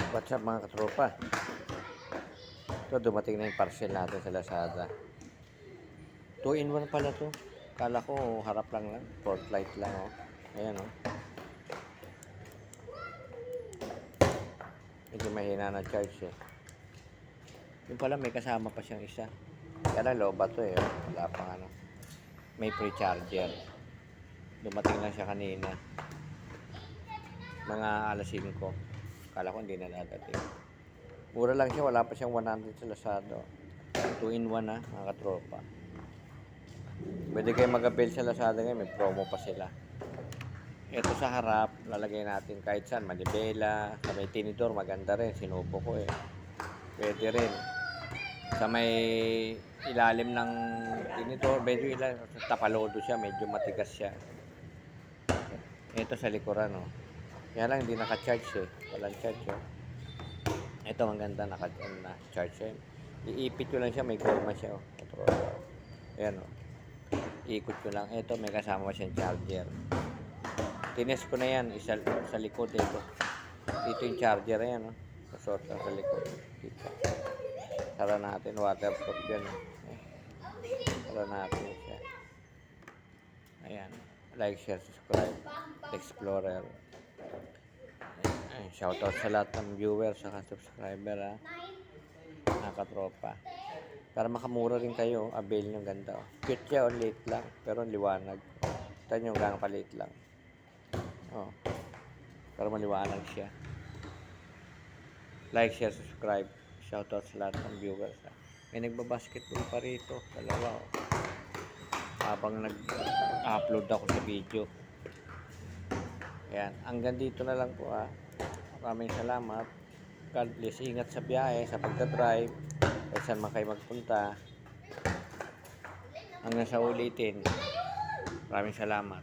What's up mga katropa? Ito, dumating na yung parcel natin sa Lazada. 2-in-1 pala to. Kala ko harap lang, port light lang, oh. Ayan, oh. Medyo mahina na charge, eh. Yung pala may kasama pa siyang isa. Kaya loba to, eh, oh. Wala pang ano. May free charger. Dumating lang siya kanina. Mga alas 5. Kala ko hindi na dadating. Mura lang siya, wala pa siyang 100 sa Lazada. 2-in-1 na, mga katropa. Pwede kayo mag-avail sa Lazada ngayon, may promo pa sila. Ito sa harap, lalagay natin kahit saan, manibela, sa may tinidor, maganda rin, sinubo ko eh. Pwede rin. Sa may ilalim ng tinidor, medyo ilalim, tapalodo siya, medyo matigas siya. Ito sa likuran, oh. Kaya lang, hindi naka-charge eh. Walang charge, oh. Ito, maganda, naka-charge siya. Iipit ko lang siya, may goma siya, oh. Ayan, oh. Ikot ko lang. Ito, may kasama siyang charger. Tines ko na yan, isa sa likod ito. Dito yung charger, ayan, oh. Susot lang sa likod. Dito. Sara natin, waterproof yan. Sara natin siya. Ayan. Like, share, subscribe. Explorer. Ayan. Shoutout sa lahat ng viewers at subscriber, ha. Nakatropa. Para makamura rin kayo, avail nyo, ganda, oh. Cute siya, oh, late lang, pero liwanag. Ito nyo, gano'ng palit lang. Oh. Pero maliwanag siya. Like, share, subscribe. Shoutout sa lahat ng viewers, ha. May nagbabasketball pa rito, dalawa, oh. Habang nag-upload ako sa video. Ayan, hanggang dito na lang po, ha. Maraming salamat. God bless. Ingat sa biyahe, sa pagdadrive. Kung saan man kayo magpunta. Hanggang sa ulitin. Maraming salamat.